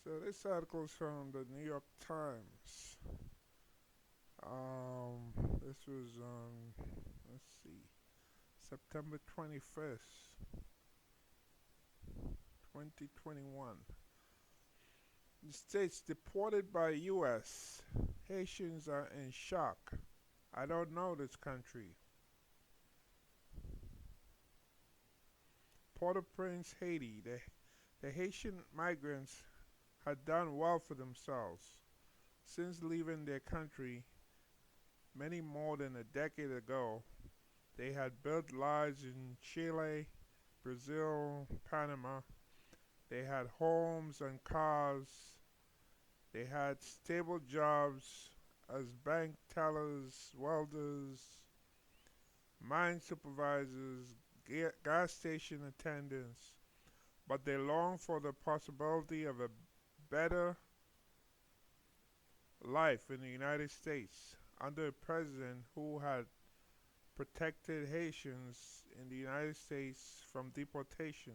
So this article is from the New York Times. This was on, let's see, September 21st, 2021. The states deported by U.S. Haitians are in shock. I don't know this country. Port-au-Prince, Haiti. The Haitian migrants had done well for themselves. Since leaving their country many more than a decade ago, they had built lives in Chile, Brazil, Panama. They had homes and cars. They had stable jobs as bank tellers, welders, mine supervisors, gas station attendants. But they longed for the possibility of a better life in the United States under a president who had protected Haitians in the United States from deportation,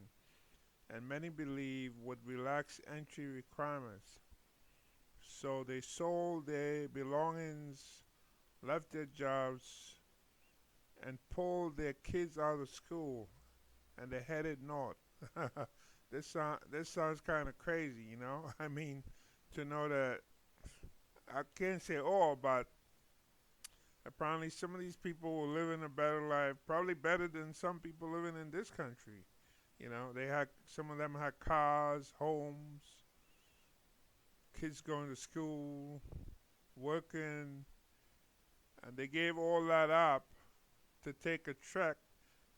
and many believe would relax entry requirements. So they sold their belongings, left their jobs, and pulled their kids out of school, and they headed north. This sounds kind of crazy, you know. I mean, to know that I can't say all, but apparently some of these people will live in a better life, probably better than some people living in this country. You know, they had some of them had cars, homes, kids going to school, working, and they gave all that up to take a trek,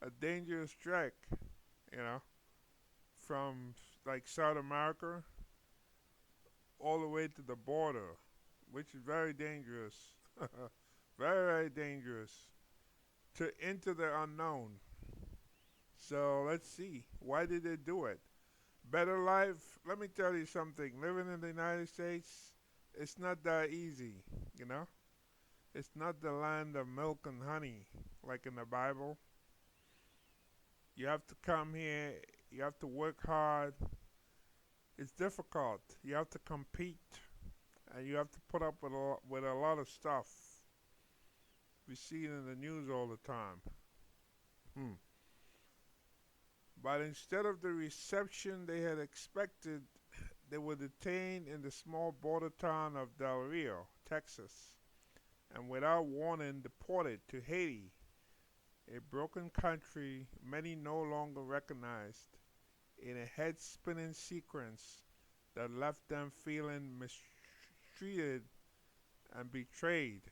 a dangerous trek, you know, from like South America all the way to the border, which is very dangerous, very dangerous, to enter the unknown. So let's see, why did they do it? Better life. Let me tell you something. Living in the United States, it's not that easy. You know, it's not the land of milk and honey like in the Bible. You have to come here. You have to work hard. It's difficult. You have to compete, and you have to put up with a lot of stuff. We see it in the news all the time. Hmm. But instead of the reception they had expected, they were detained in the small border town of Del Rio, Texas, and without warning deported to Haiti, a broken country many no longer recognized, in a head spinning sequence that left them feeling mistreated and betrayed.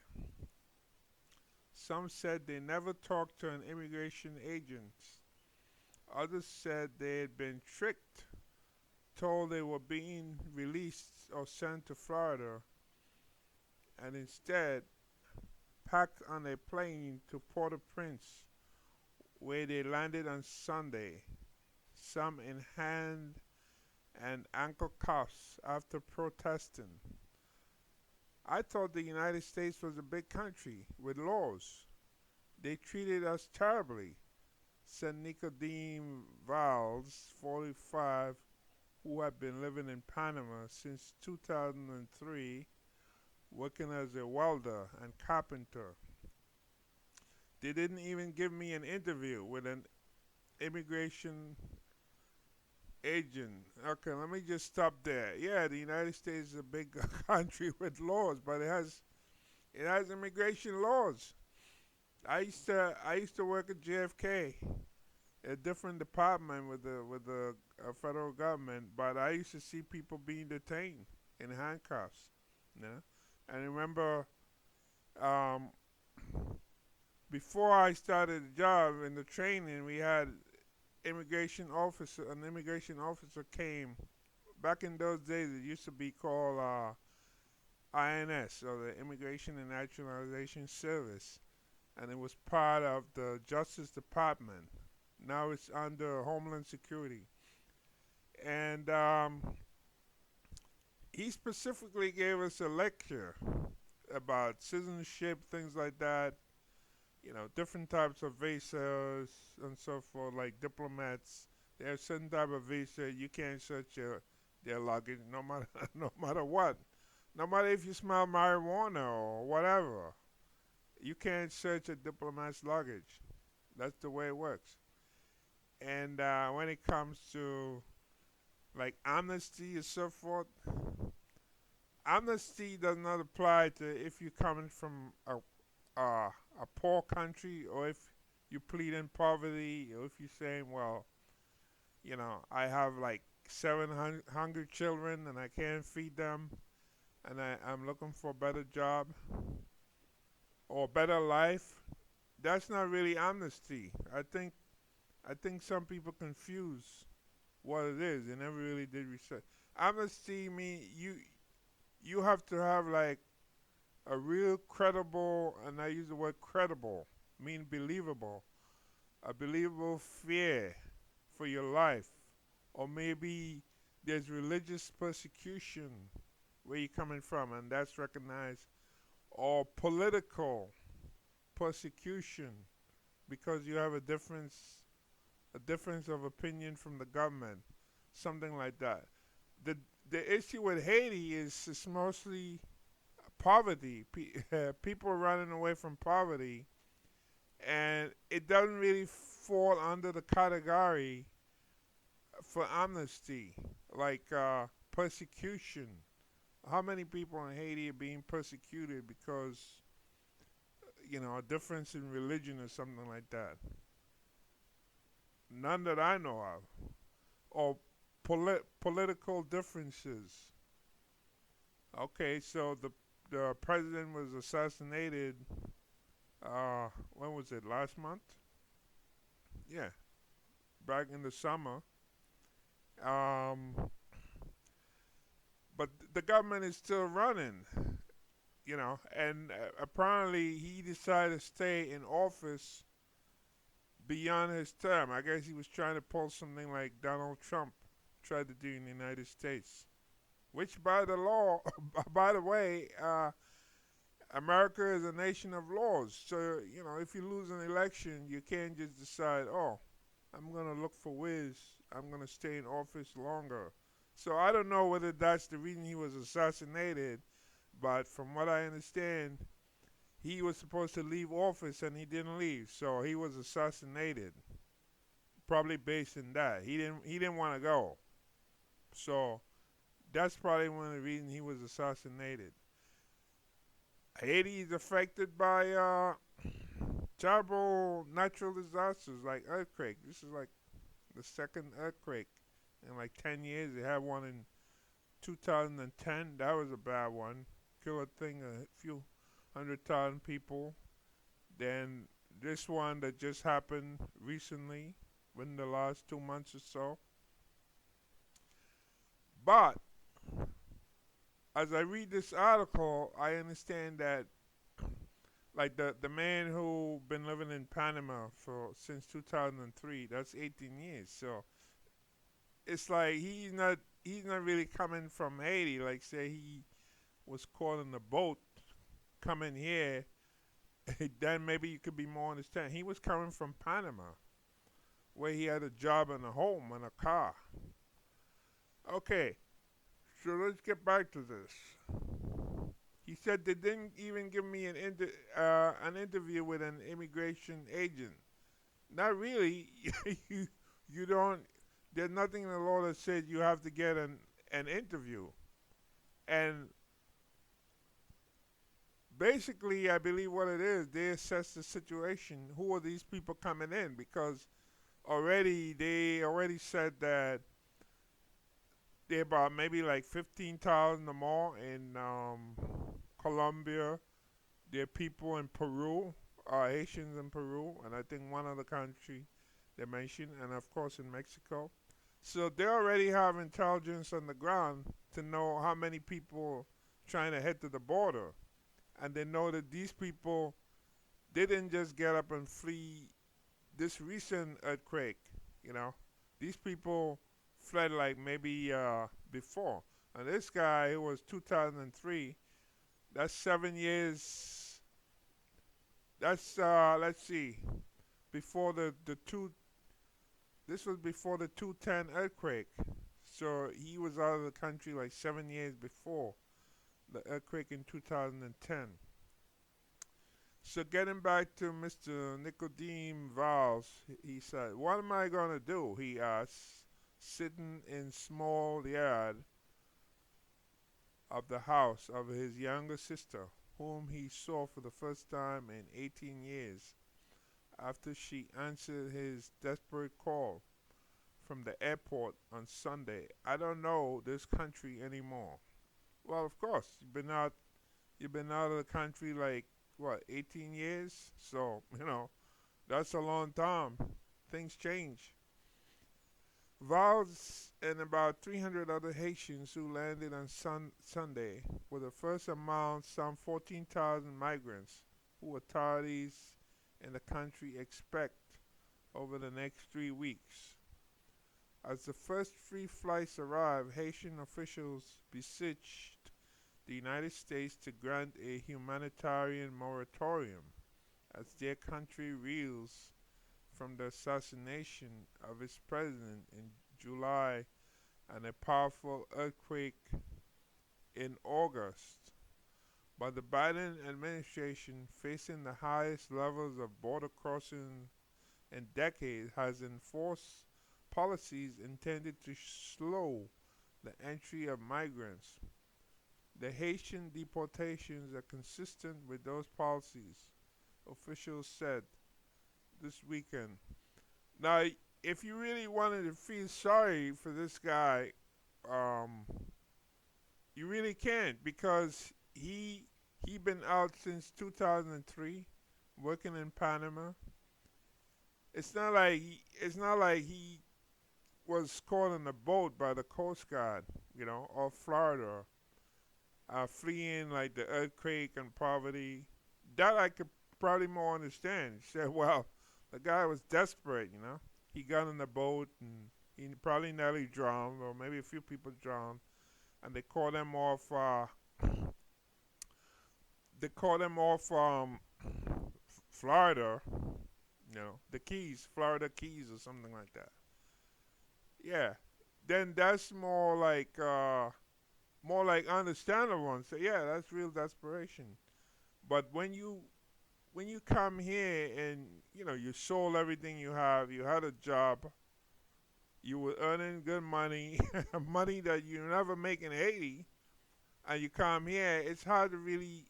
Some said they never talked to an immigration agent. Others said they had been tricked, told they were being released or sent to Florida, and instead packed on a plane to Port-au-Prince, where they landed on Sunday, some in hand and ankle cuffs after protesting. I thought the United States was a big country with laws. They treated us terribly, said Nicodeme Valls, 45, who had been living in Panama since 2003, working as a welder and carpenter. They didn't even give me an interview with an immigration agent. Okay, let me just stop there. Yeah, the United States is a big country with laws, but it has immigration laws. I used to work at JFK, a different department with the federal government, but I used to see people being detained in handcuffs. You know? And I remember um, before I started the job in the training, we had an immigration officer came. Back in those days, it used to be called INS, or the Immigration and Naturalization Service, and it was part of the Justice Department. Now it's under Homeland Security. And he specifically gave us a lecture about citizenship, things like that, different types of visas and so forth, like diplomats. There's certain type of visa you can't search your their luggage, no matter no matter what. No matter if you smell marijuana or whatever, you can't search a diplomat's luggage. That's the way it works. And when it comes to like amnesty and so forth, amnesty does not apply to if you're coming from a poor country, or if you plead in poverty, or if you're saying, well, I have like seven hungry children and I can't feed them, and I'm looking for a better job or better life. That's not really amnesty. I think some people confuse what it is. They never really did research. Amnesty mean you have to have like a real credible, and I use the word credible, mean believable, a believable fear for your life, or maybe there's religious persecution where you're coming from, and that's recognized, or political persecution because you have a difference of opinion from the government, something like that. The the issue with Haiti is it's mostly poverty, people running away from poverty, and it doesn't really fall under the category for amnesty, like persecution. How many people in Haiti are being persecuted because a difference in religion or something like that? None that I know of. Or political differences. Okay, so the president was assassinated. When was it? Last month? Yeah, back in the summer. Um, but the government is still running. And apparently he decided to stay in office beyond his term. I guess he was trying to pull something like Donald Trump tried to do in the United States, which by the law, by the way, America is a nation of laws. So, if you lose an election, you can't just decide, oh, I'm going to look for ways, I'm going to stay in office longer. So I don't know whether that's the reason he was assassinated, but from what I understand, he was supposed to leave office and he didn't leave, so he was assassinated. Probably based in that he didn't want to go, so that's probably one of the reasons he was assassinated. Haiti is affected by terrible natural disasters like earthquake. This is like the second earthquake in like 10 years. They had one in 2010. That was a bad one. Killed a thing, a few 100,000 people. Then this one that just happened recently, within the last 2 months or so. But as I read this article, I understand that like the man who been living in Panama for since 2003, that's 18 years. So it's like he's not really coming from Haiti. Like say he was caught in the boat coming here, then maybe you could be more understand. He was coming from Panama, where he had a job and a home and a car. Okay, so let's get back to this. He said they didn't even give me an interview with an immigration agent. Not really. you don't. There's nothing in the law that says you have to get an interview. And basically, I believe what it is, they assess the situation. Who are these people coming in? Because they already said that there are about maybe like 15,000 or more in Colombia. There are people in Peru, Haitians in Peru, and I think one other country they mentioned, and of course in Mexico. So they already have intelligence on the ground to know how many people trying to head to the border, and they know that these people didn't just get up and flee this recent earthquake. You know, these people fled like maybe before. And this guy, it was 2003. That's 7 years. That's let's see, before the two. This was before the 210 earthquake. So he was out of the country like 7 years before the earthquake in 2010. So getting back to Mr. Nicodeme Valls, he said, "What am I going to do?" he asked, sitting in small yard of the house of his younger sister, whom he saw for the first time in 18 years after she answered his desperate call from the airport on Sunday. "I don't know this country anymore." Well, of course, you've been out of the country like what, 18 years? So, that's a long time. Things change. Valls and about 300 other Haitians who landed on Sunday were the first among some 14,000 migrants who authorities in the country expect over the next 3 weeks. As the first free flights arrived, Haitian officials beseeched the United States to grant a humanitarian moratorium as their country reels from the assassination of its president in July and a powerful earthquake in August. But the Biden administration, facing the highest levels of border crossing in decades, has enforced policies intended to slow the entry of migrants. The Haitian deportations are consistent with those policies, officials said this weekend. Now, if you really wanted to feel sorry for this guy, um, you really can't, because he been out since 2003, working in Panama. It's not like he was caught on a boat by the Coast Guard, or Florida, fleeing like the earthquake and poverty. That I could probably more understand. He said, well, the guy was desperate. He got in the boat and he probably nearly drowned, or maybe a few people drowned, and they called him off. They called him off Florida, the Keys, Florida Keys, or something like that. Yeah, then that's more like understandable and say, yeah, that's real desperation. But when you come here and you sold everything you have, you had a job, you were earning good money, money that you never make in Haiti, and you come here, it's hard to really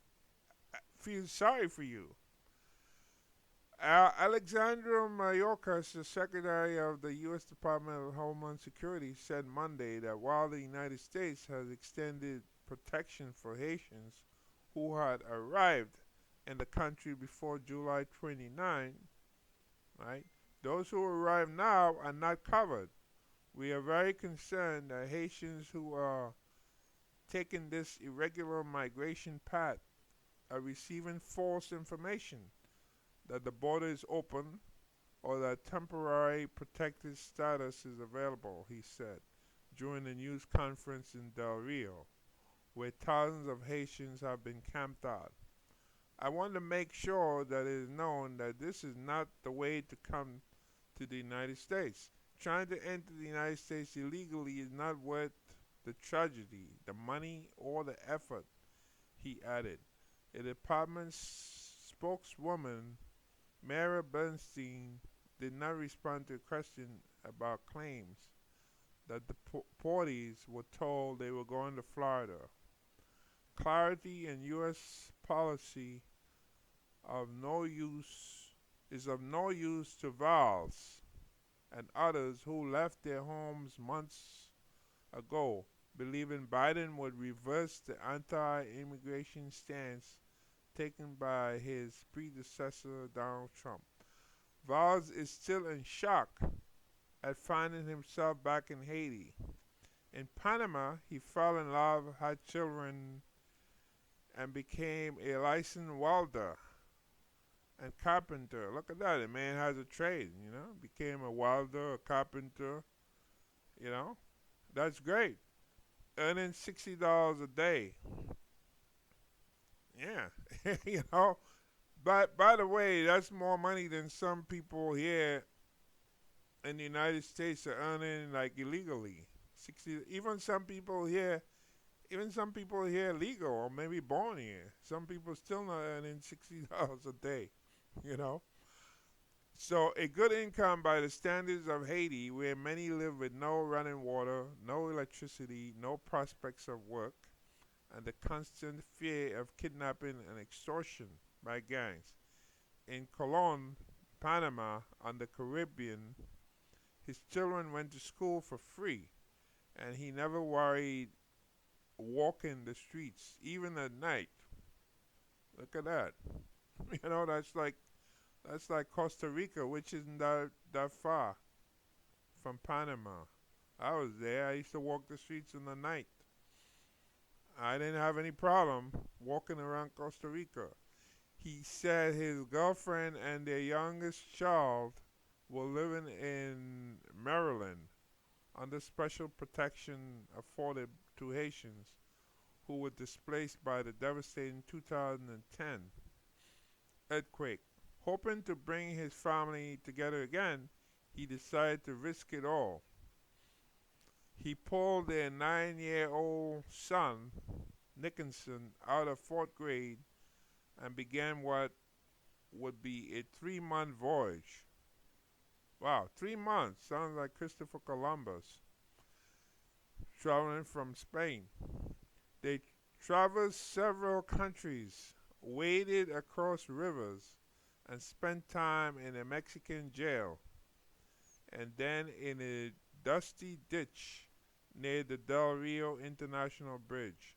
feel sorry for you. Alexandra Mayorkas, the Secretary of the U.S. Department of Homeland Security, said Monday that while the United States has extended protection for Haitians who had arrived in the country before July 29, right, those who arrive now are not covered. "We are very concerned that Haitians who are taking this irregular migration path are receiving false information that the border is open or that temporary protected status is available," he said during a news conference in Del Rio, where thousands of Haitians have been camped out. "I want to make sure that it is known that this is not the way to come to the United States. Trying to enter the United States illegally is not worth the tragedy, the money, or the effort," he added. A department spokeswoman, Mara Bernstein, did not respond to a question about claims that the parties were told they were going to Florida. Clarity in U.S. policy of no use is of no use to Valls and others who left their homes months ago, believing Biden would reverse the anti-immigration stance taken by his predecessor Donald Trump. Valls is still in shock at finding himself back in Haiti. In Panama, he fell in love, had children, and became a licensed welder and carpenter. Look at that, the man has a trade. Became a welder, a carpenter, you know. That's great. Earning $60 a day. Yeah, you know. But by the way, that's more money than some people here in the United States are earning like illegally. 60. Even some people here legal or maybe born here. Some people still not earning $60 a day. You know. So a good income by the standards of Haiti, where many live with no running water, no electricity, no prospects of work, and the constant fear of kidnapping and extortion by gangs. In Colon, Panama, on the Caribbean, his children went to school for free, and he never worried walking the streets, even at night. Look at that. You know, that's like Costa Rica, which isn't that far from Panama. I was there. I used to walk the streets in the night. I didn't have any problem walking around Costa Rica. He said his girlfriend and their youngest child were living in Maryland under special protection afforded to Haitians who were displaced by the devastating 2010 earthquake. Hoping to bring his family together again, he decided to risk it all. He pulled their 9-year-old son, Nicholson, out of fourth grade and began what would be a 3-month voyage. Wow, 3 months. Sounds like Christopher Columbus traveling from Spain. They traversed several countries, waded across rivers, and spent time in a Mexican jail, and then in a dusty ditch near the Del Rio International Bridge.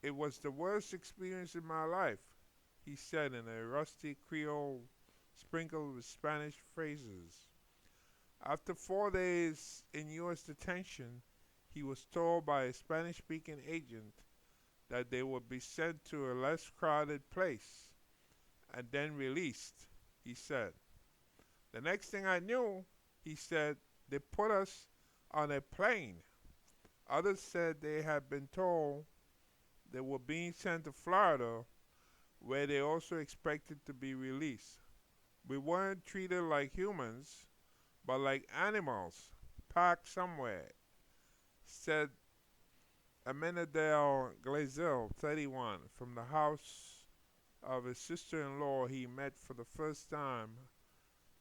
It was the worst experience in my life, he said in a rusty Creole sprinkled with Spanish phrases. After 4 days in U.S. detention, he was told by a Spanish speaking agent that they would be sent to a less crowded place and then released, he said. The next thing I knew, he said, they put us on a plane. Others said they had been told they were being sent to Florida, where they also expected to be released. We weren't treated like humans, but like animals, packed somewhere, said Amenadel Glazel, 31, from the house of his sister-in-law he met for the first time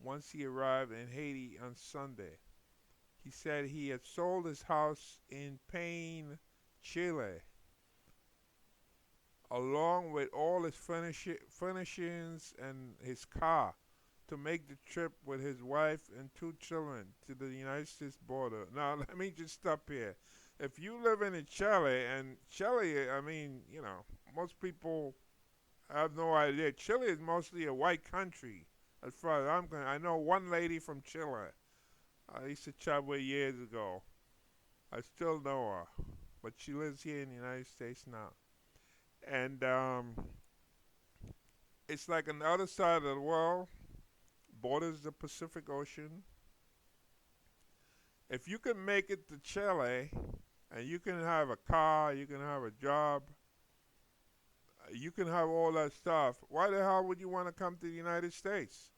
once he arrived in Haiti on Sunday. He said he had sold his house in Paine, Chile, along with all his furnishings and his car, to make the trip with his wife and 2 children to the United States border. Now, let me just stop here. If you live in Chile, and Chile, I mean, you know, most people have no idea. Chile is mostly a white country, as far as I'm concerned. I know one lady from Chile. I used to travel with years ago. I still know her, but she lives here in the United States now. And it's like on the other side of the world, borders the Pacific Ocean. If you can make it to Chile, and you can have a car, you can have a job, you can have all that stuff, why the hell would you want to come to the United States?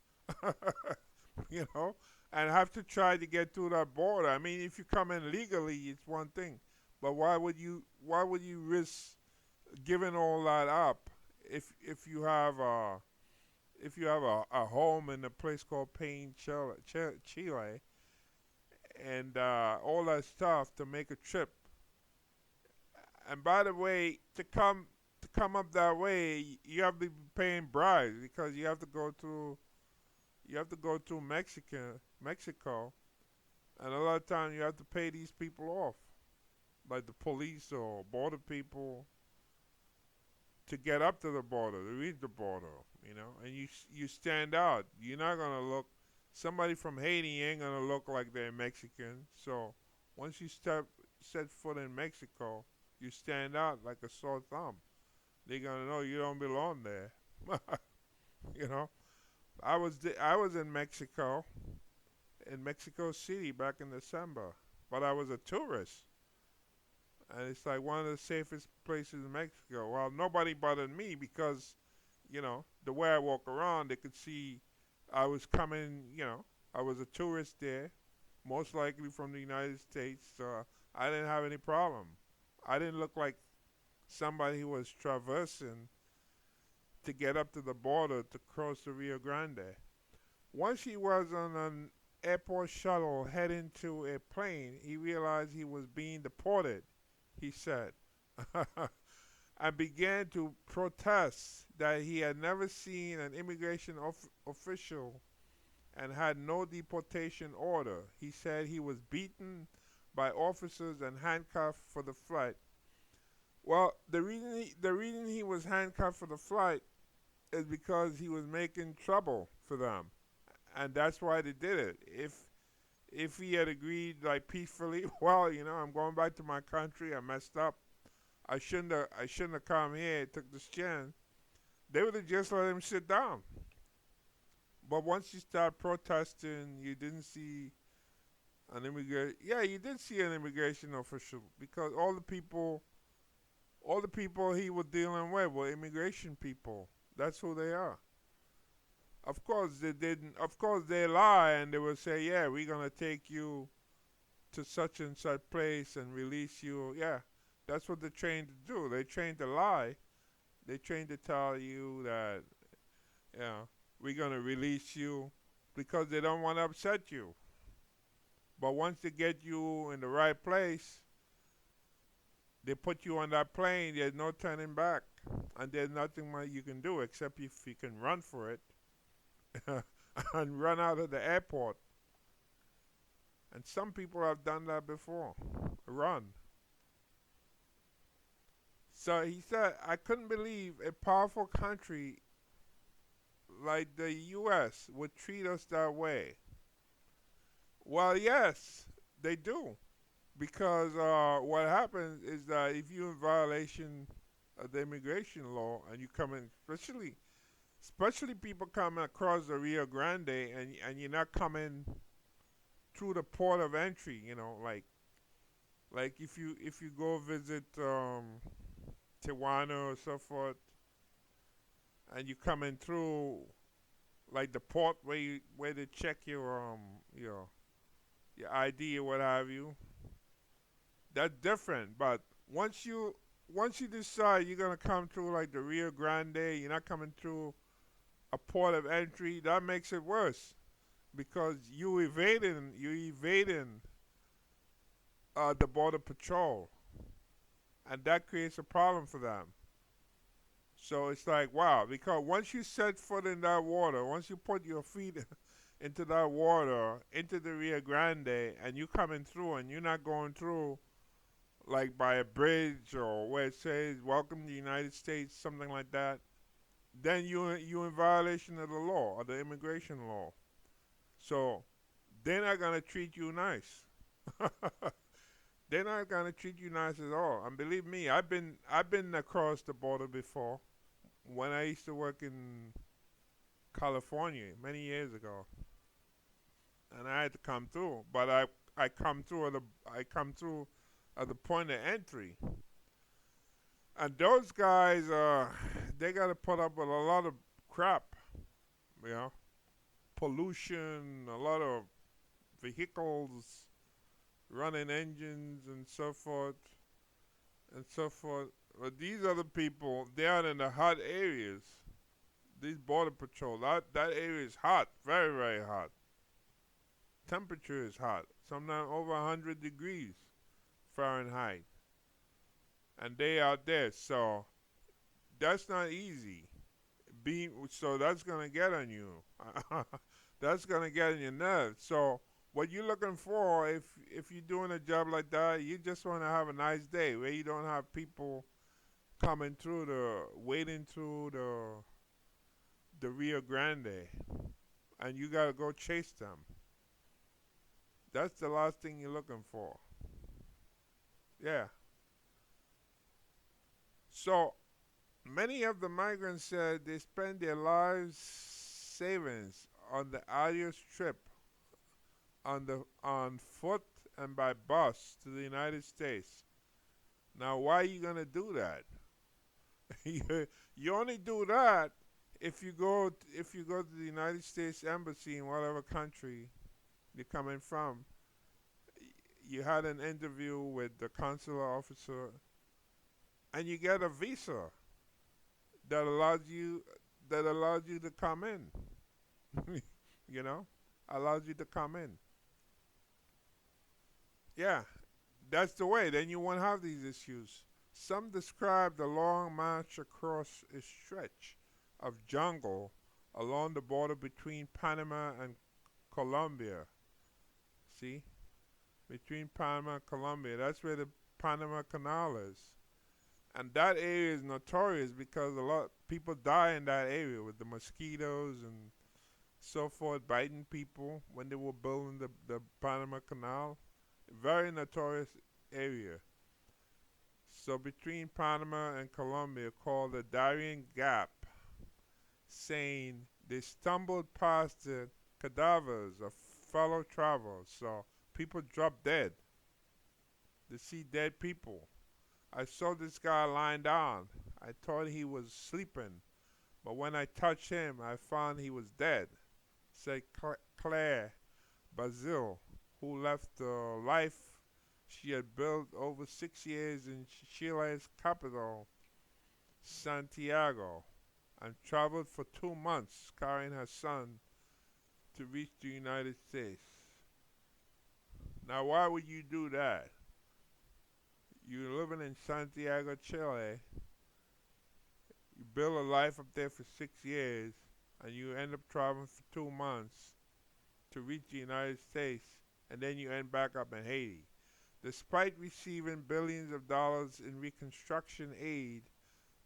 You know, and have to try to get through that border. I mean, if you come in legally, it's one thing, but why would you risk giving all that up if you have a home in a place called Paine, Chile, and all that stuff to make a trip? And by the way, to come up that way, you have to be paying bribes because you have to go through Mexico, and a lot of times you have to pay these people off, like the police or border people, to get up to the border, to reach the border, you know, and you stand out. You're not gonna look. Somebody from Haiti ain't gonna look like they're Mexican. So once you set foot in Mexico, you stand out like a sore thumb. They're gonna know you don't belong there. You know, I was in Mexico City back in December, but I was a tourist, and it's like one of the safest places in Mexico. Well, nobody bothered me because, you know, the way I walk around, they could see I was coming. You know, I was a tourist there, most likely from the United States. I didn't have any problem. I didn't look like somebody who was traversing to get up to the border to cross the Rio Grande. Once he was on an airport shuttle heading to a plane, he realized he was being deported, he said, and began to protest that he had never seen an immigration official and had no deportation order. He said he was beaten by officers and handcuffed for the flight. Well, the reason he was handcuffed for the flight is because he was making trouble for them, and that's why they did it. If he had agreed like peacefully, well, I'm going back to my country. I messed up. I shouldn't have come here. Took this chance. They would have just let him sit down. But once you start protesting, you didn't see an immigration. Yeah, you did see an immigration official because all the people he was dealing with were immigration people. That's who they are. Of course they didn't. Of course they lie and they will say, "Yeah, we're gonna take you to such and such place and release you." Yeah, that's what they're trained to do. They're trained to lie. They're trained to tell you that, yeah, we're gonna release you because they don't want to upset you. But once they get you in the right place, they put you on that plane. There's no turning back, and there's nothing more you can do except if you can run for it and run out of the airport. And some people have done that before. Run. So he said, I couldn't believe a powerful country like the U.S. would treat us that way. Well, yes, they do. Because what happens is that if you're in violation of the immigration law and you come in, especially people coming across the Rio Grande and you're not coming through the port of entry, like if you go visit Tijuana or so forth, and you coming through like the port where they check your ID or what have you. That's different. But once you decide you're gonna come through like the Rio Grande, you're not coming through a port of entry. That makes it worse because you evading the border patrol, and that creates a problem for them. So it's like, wow, because once you set foot in that water, once you put your feet into that water, into the Rio Grande, and you coming through, and you're not going through like by a bridge or where it says "Welcome to the United States," something like that, then you in violation of the law, of the immigration law. So they're not gonna treat you nice. They're not gonna treat you nice at all. And believe me, I've been across the border before when I used to work in California many years ago, and I had to come through. But I come through at the point of entry, and those guys they got to put up with a lot of crap, you know, pollution, a lot of vehicles, running engines, and so forth and so forth. But these other people, they are in the hot areas. These border patrol, that area is hot, very very hot. Temperature is hot, sometimes over 100 degrees Fahrenheit, and they out there. So that's not easy. So that's gonna get on you. That's gonna get on your nerves. So what you're looking for, if you're doing a job like that, you just want to have a nice day where you don't have people coming through waiting through the Rio Grande, and you gotta go chase them. That's the last thing you're looking for. Yeah. So many of the migrants said they spend their lives savings on the arduous trip on foot and by bus to the United States. Now, why are you gonna do that? You only do that if you go to the United States embassy in whatever country you're coming from. you had an interview with the consular officer, and you get a visa that allows you to come in. you know, allows you to come in. Yeah, that's the way. Then you won't have these issues. Some describe the long march across a stretch of jungle along the border between Panama and Colombia. See? Between Panama and Colombia. That's where the Panama Canal is. And that area is notorious because a lot of people die in that area with the mosquitoes and so forth biting people when they were building the Panama Canal. Very notorious area. So between Panama and Colombia, called the Darien Gap, saying they stumbled past the cadavers of fellow travelers. So people drop dead. They see dead people. I saw this guy lying down. I thought he was sleeping, but when I touched him, I found he was dead, said Claire Bazil, who left the life she had built over 6 years in Chile's capital, Santiago, and traveled for 2 months carrying her son to reach the United States. Now, why would you do that? You're living in Santiago, Chile. You build a life up there for 6 years, and you end up traveling for 2 months to reach the United States, and then you end back up in Haiti. Despite receiving billions of dollars in reconstruction aid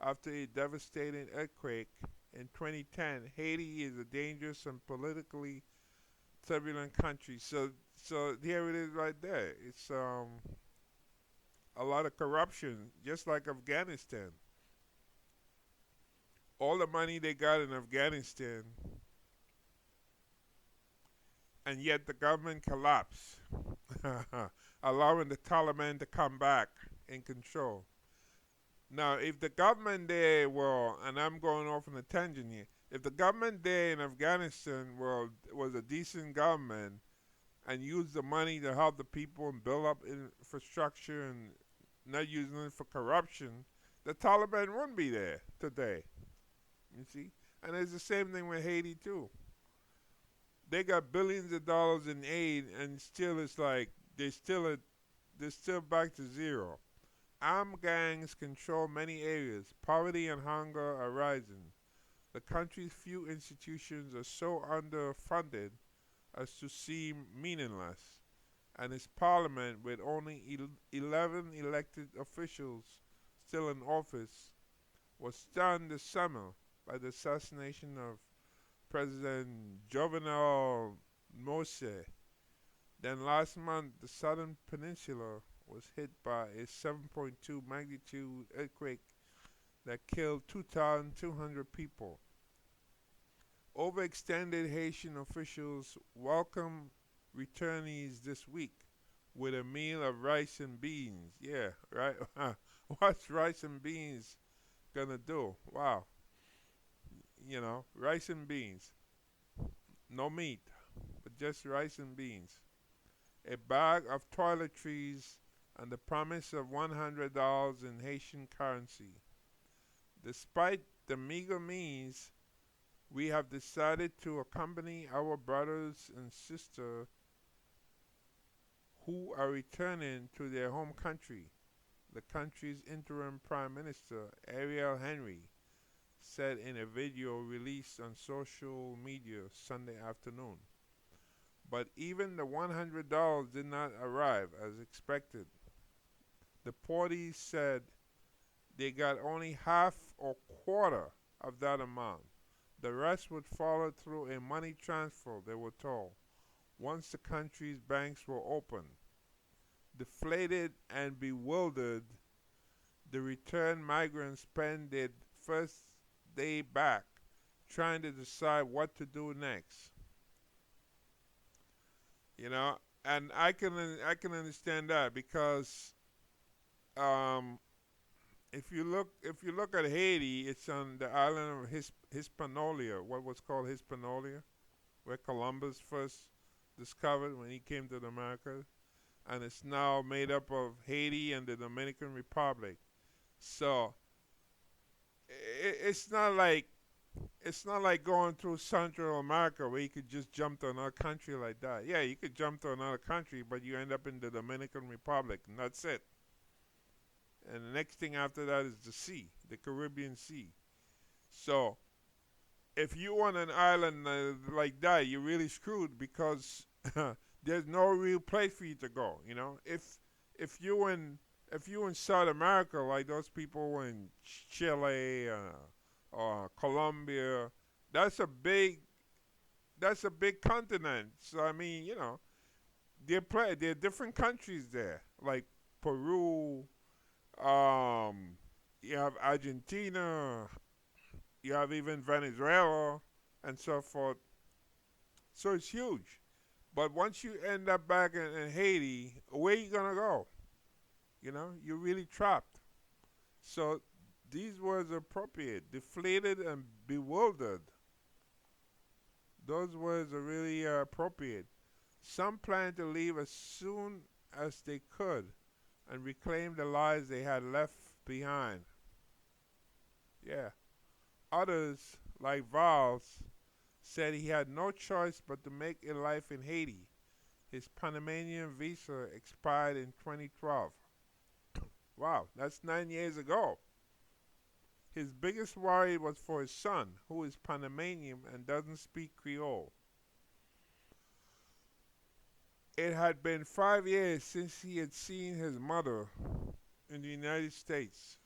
after a devastating earthquake in 2010, Haiti is a dangerous and politically turbulent country. So here it is right there. It's a lot of corruption, just like Afghanistan. All the money they got in Afghanistan, and yet the government collapsed, allowing the Taliban to come back in control. Now, if the government there were, and I'm going off on a tangent here, if the government there in Afghanistan was a decent government and used the money to help the people and build up infrastructure and not using it for corruption, the Taliban wouldn't be there today. You see? And it's the same thing with Haiti, too. They got billions of dollars in aid, and still it's like they're still back to zero. Armed gangs control many areas. Poverty and hunger are rising. The country's few institutions are so underfunded as to seem meaningless, and its parliament, with only 11 elected officials still in office, was stunned this summer by the assassination of President Jovenel Moise. Then last month, the southern peninsula was hit by a 7.2 magnitude earthquake that killed 2,200 people. Overextended Haitian officials welcomed returnees this week with a meal of rice and beans. Yeah, right? What's rice and beans gonna do? Wow. Rice and beans. No meat, but just rice and beans. A bag of toiletries and the promise of $100 in Haitian currency. Despite the meager means, we have decided to accompany our brothers and sisters who are returning to their home country, the country's interim Prime Minister, Ariel Henry, said in a video released on social media Sunday afternoon. But even the $100 did not arrive as expected. Deportees said they got only half or quarter of that amount. The rest would follow through a money transfer, they were told, once the country's banks were open. Deflated and bewildered, the returned migrants spent their first day back trying to decide what to do next. And I can understand that because if you look at Haiti, it's on the island of Hispaniola, what was called Hispaniola, where Columbus first discovered when he came to the Americas. and it's now made up of Haiti and the Dominican Republic. So it's not like going through Central America where you could just jump to another country like that. Yeah, you could jump to another country, but you end up in the Dominican Republic, and that's it. And the next thing after that is the sea, the Caribbean Sea. So if you on an island like that, you're really screwed because there's no real place for you to go. You know, if you in if you in South America, like those people in Chile or Colombia, that's a big continent. So I mean, you know, there are different countries there, like Peru. Um, you have Argentina. You have even Venezuela and so forth. So it's huge. But once you end up back in Haiti, where you gonna go? You know, you're really trapped. So these words are appropriate. Deflated and bewildered. Those words are really appropriate. Some planned to leave as soon as they could and reclaim the lives they had left behind. Yeah. Others, like Valls, said he had no choice but to make a life in Haiti. His Panamanian visa expired in 2012. Wow, that's 9 years ago. His biggest worry was for his son, who is Panamanian and doesn't speak Creole. It had been 5 years since he had seen his mother in the United States.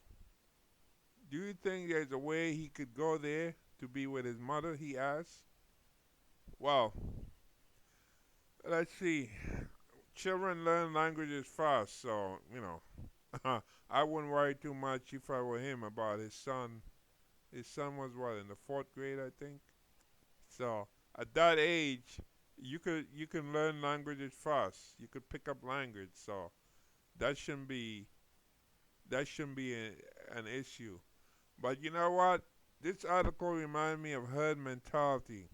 Do you think there's a way he could go there to be with his mother? He asked. Well, let's see. Children learn languages fast, so, you know, I wouldn't worry too much if I were him about his son. His son was what, in the fourth grade, I think? So, at that age, you can learn languages fast. You could pick up language, so that shouldn't be an issue. But you know what? This article reminded me of herd mentality.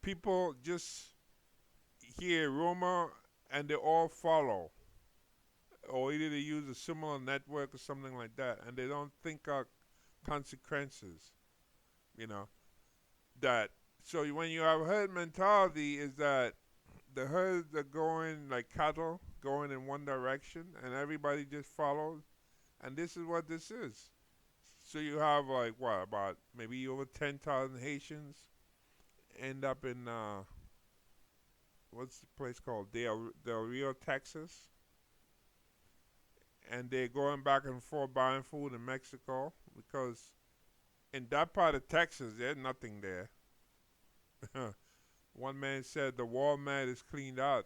People just hear rumor and they all follow, or either they use a similar network or something like that, and they don't think of consequences. You know that. So when you have herd mentality, is that the herds are going like cattle, going in one direction, and everybody just follows. And this is what this is. So you have like what, about maybe over 10,000 Haitians end up in what's the place called, Del Rio, Texas, and they're going back and forth buying food in Mexico because in that part of Texas there's nothing there. One man said the Walmart is cleaned out.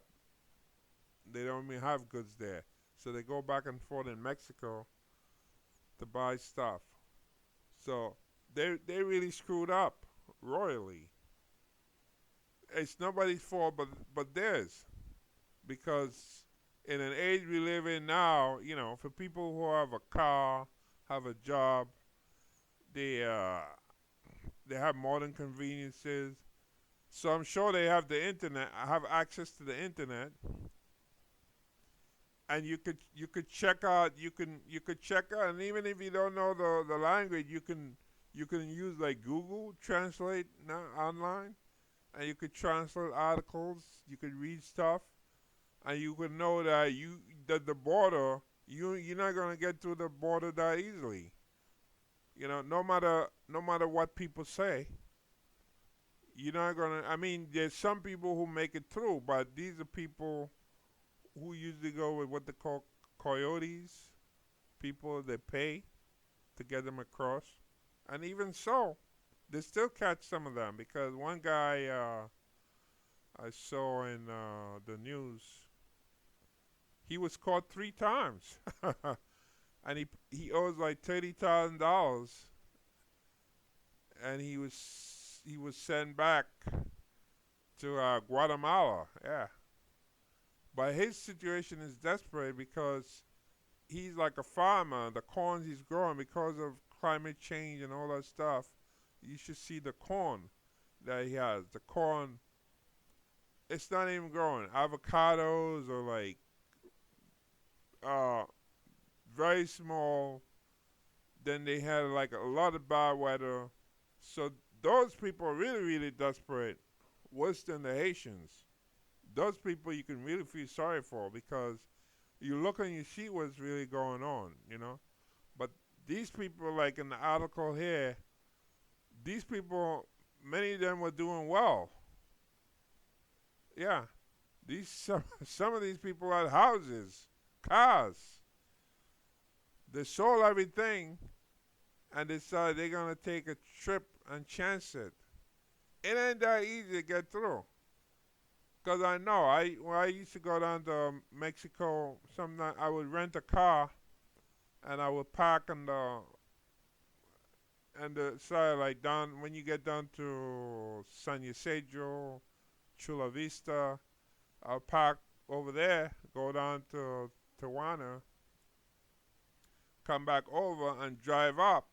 They don't even have goods there, so they go back and forth in Mexico to buy stuff. So they really screwed up royally. It's nobody's fault but theirs, because in an age we live in now, you know, for people who have a car, have a job, they have modern conveniences. So I'm sure they have the internet, have access to the internet, and you could check out, and even if you don't know the language, you can use like Google Translate now online, and you could translate articles, you could read stuff, and you could know that the border, you're not gonna get through the border that easily. You know, no matter what people say, you're not gonna. I mean, there's some people who make it through, but these are people who usually go with what they call coyotes, people that pay to get them across. And even so, they still catch some of them, because one guy I saw in the news, he was caught 3 times, and he owes like $30,000, and he was sent back to Guatemala. Yeah, but his situation is desperate because he's like a farmer. The corn he's growing, because of climate change and all that stuff, you should see the corn that he has. The corn It's not even growing. Avocados are like uh very small. Then they had like a lot of bad weather. So those people are really, really desperate. Worse than the Haitians. Those people you can really feel sorry for because you look and you see what's really going on. But these people, like in the article here, these people, many of them were doing well. Yeah, these some of these people had houses, cars. They sold everything and decided they're gonna take a trip and chance it. It ain't that easy to get through. Cause I know when I used to go down to Mexico, sometimes I would rent a car and I would park on the side, like down when you get down to San Ysidro, Chula Vista. I'll park over there, go down to Tijuana, come back over and drive up.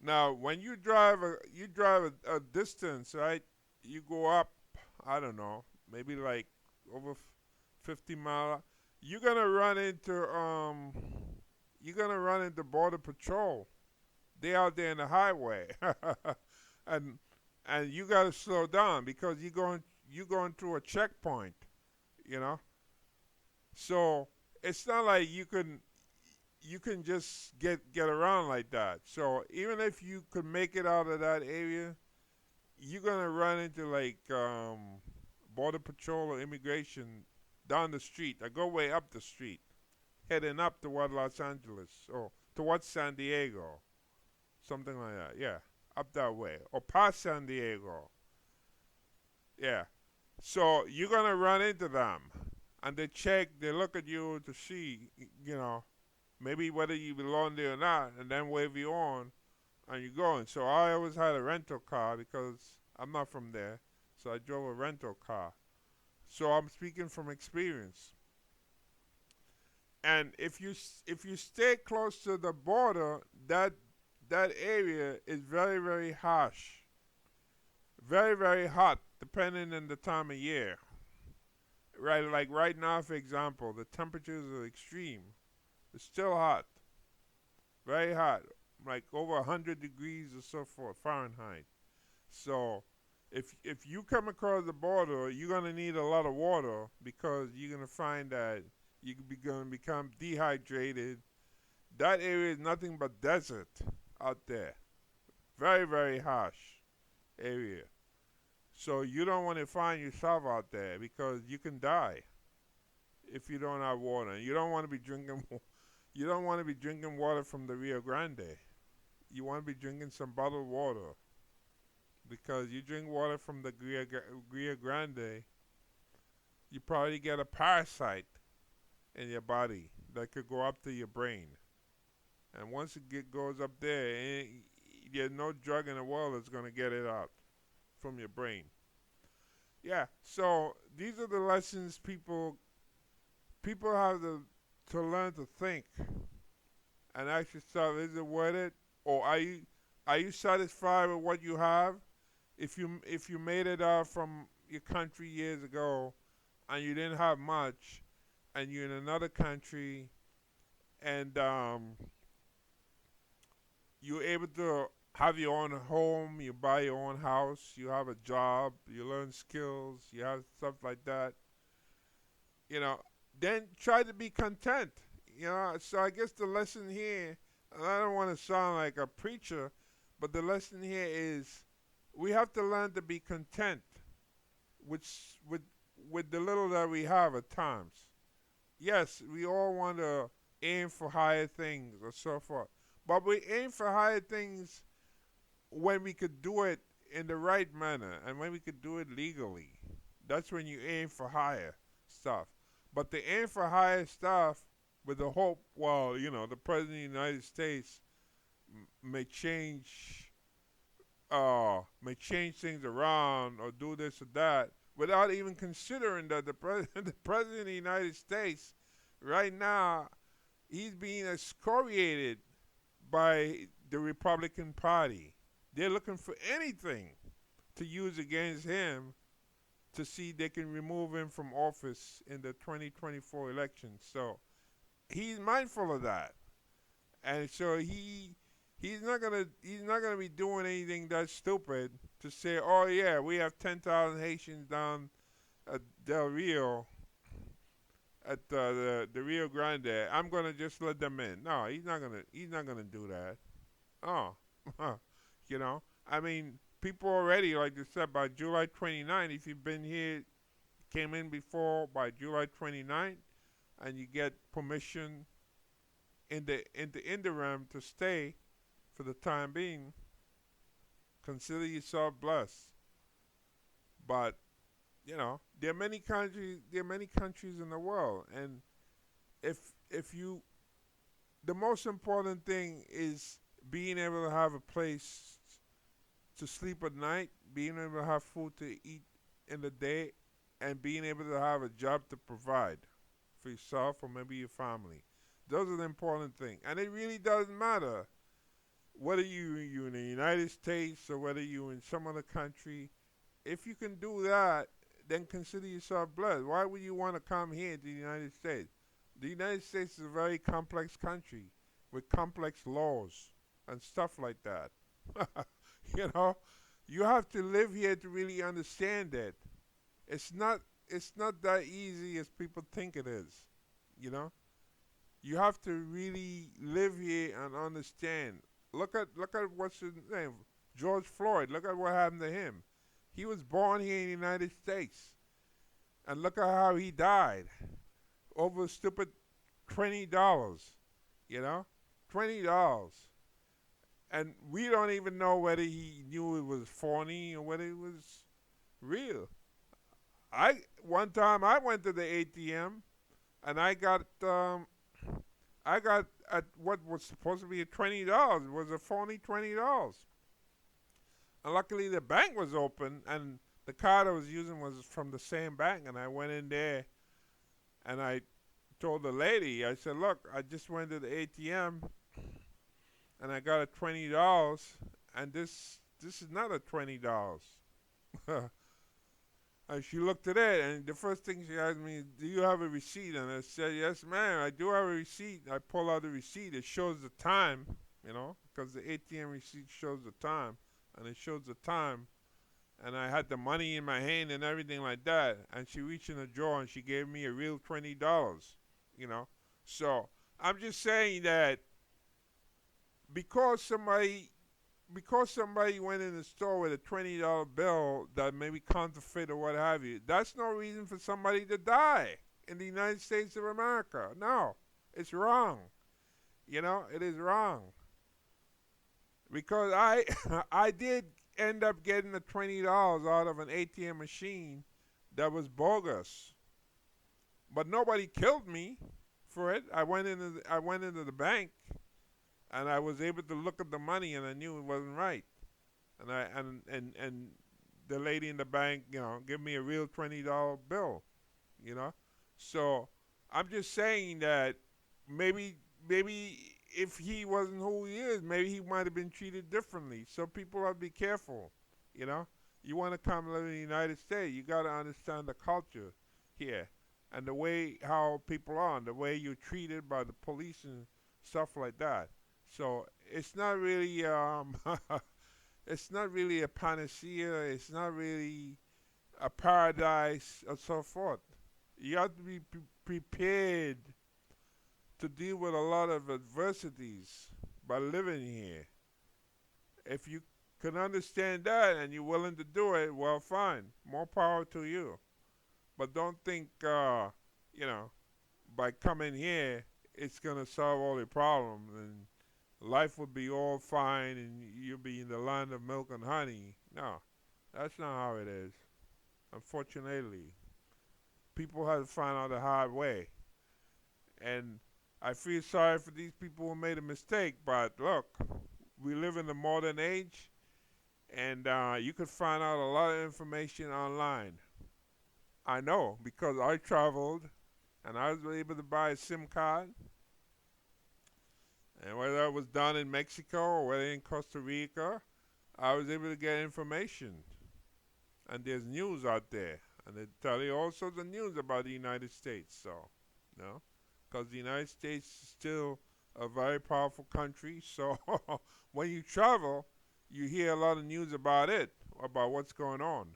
Now, when you drive a distance, right? You go up, I don't know, maybe like over 50 mile. You're gonna run into you're gonna run into border patrol. They out there in the highway, and and you gotta slow down because you're going through a checkpoint. You know, so it's not like you can just get around like that. So even if you could make it out of that area, you're gonna run into like border patrol or immigration down the street. I go way up the street, heading up toward Los Angeles or towards San Diego, something like that. Yeah, up that way or past San Diego. Yeah. So you're gonna run into them, and they look at you to see, you know, maybe whether you belong there or not, and then wave you on, and you're going. So I always had a rental car because I'm not from there, so I drove a rental car. So I'm speaking from experience. And if you stay close to the border, that area is very very harsh, very very hot, depending on the time of year. Right, like right now, for example, the temperatures are extreme. It's still hot, very hot, like over 100 degrees or so forth Fahrenheit. So, if you come across the border, you're gonna need a lot of water because you're gonna find that gonna become dehydrated. That area is nothing but desert out there. Very very harsh area. So you don't want to find yourself out there because you can die if you don't have water. You don't want to be drinking. You don't want to be drinking water from the Rio Grande. You want to be drinking some bottled water because you drink water from the Rio Grande, you probably get a parasite in your body that could go up to your brain. And once goes up there, there's no drug in the world that's going to get it out from your brain. Yeah, so these are the lessons people have to learn to think and ask yourself: is it worth it, or are you satisfied with what you have? If you made it out from your country years ago and you didn't have much, and you're in another country and you're able to have your own home, you buy your own house, you have a job, you learn skills, you have stuff like that, you know, then try to be content. So I guess the lesson here, and I don't want to sound like a preacher, but the lesson here is we have to learn to be content with with with the little that we have at times. Yes, we all want to aim for higher things or so forth, but we aim for higher things when we could do it in the right manner and when we could do it legally. That's when you aim for higher stuff. But to aim for higher stuff with the hope, well, the President of the United States may change things around or do this or that without even considering that the President of the United States right now, he's being excoriated by the Republican Party. They're looking for anything to use against him to see they can remove him from office in the 2024 election. So he's mindful of that, and so he's not gonna be doing anything that's stupid to say, oh yeah, we have 10,000 Haitians down at Del Rio at the Rio Grande. I'm gonna just let them in. No, he's not gonna do that. Oh, you know. I mean, people already, like I said, by July 29th, if you've been here, came in before by July 29th, and you get permission in the realm to stay for the time being, consider yourself blessed. But there are many countries. There are many countries in the world, and if if you, the most important thing is being able to have a place to sleep at night, being able to have food to eat in the day, and being able to have a job to provide for yourself or maybe your family. Those are the important things. And it really doesn't matter whether you in the United States or whether you in some other country. If you can do that, then consider yourself blessed. Why would you want to come here to the United States? The United States is a very complex country with complex laws and stuff like that. you know, you have to live here to really understand it. It's not that easy as people think it is. You know, you have to really live here and understand. Look at what's his name, George Floyd. Look at what happened to him. He was born here in the United States, and look at how he died over stupid $20. You know, $20, and we don't even know whether he knew it was phony or whether it was real. I One time I went to the ATM and I got at what was supposed to be a $20. It was a phony $20. And luckily the bank was open and the card I was using was from the same bank, and I went in there and I told the lady, I said, look, I just went to the ATM and I got a $20, and this is not a $20. And she looked at it, and the first thing she asked me, do you have a receipt? And I said, yes, ma'am, I do have a receipt. I pull out the receipt. It shows the time, because the ATM receipt shows the time, and it shows the time. And I had the money in my hand and everything like that. And she reached in the drawer, and she gave me a real $20, So I'm just saying that because somebody went in the store with a $20 bill that may be counterfeit or what have you, that's no reason for somebody to die in the United States of America. No, it's wrong. It is wrong. Because I I did end up getting the $20 out of an ATM machine that was bogus. But nobody killed me for it. I went into the bank, and I was able to look at the money, and I knew it wasn't right. And and the lady in the bank, gave me a real $20 bill, you know. So I'm just saying that maybe if he wasn't who he is, maybe he might have been treated differently. So people have to be careful, you know. You want to come live in the United States, you got to understand the culture here and the way how people are, and the way you're treated by the police and stuff like that. So it's not really it's not really a panacea. It's not really a paradise and so forth. You have to be prepared to deal with a lot of adversities by living here. If you can understand that and you're willing to do it, well, fine. More power to you. But don't think, by coming here, it's going to solve all your problems and life will be all fine and you'll be in the land of milk and honey. No, that's not how it is. Unfortunately, people have to find out the hard way. And I feel sorry for these people who made a mistake, but look, we live in the modern age, and you could find out a lot of information online. I know because I traveled and I was able to buy a SIM card, and whether it was done in Mexico or whether in Costa Rica, I was able to get information. And there's news out there, and they tell you all sorts of news about the United States. So, you know, because the United States is still a very powerful country. So, when you travel, you hear a lot of news about it, about what's going on.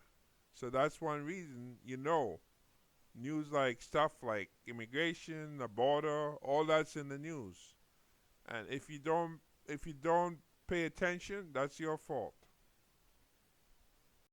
So that's one reason news like stuff like immigration, the border, all that's in the news. And if you don't pay attention, that's your fault.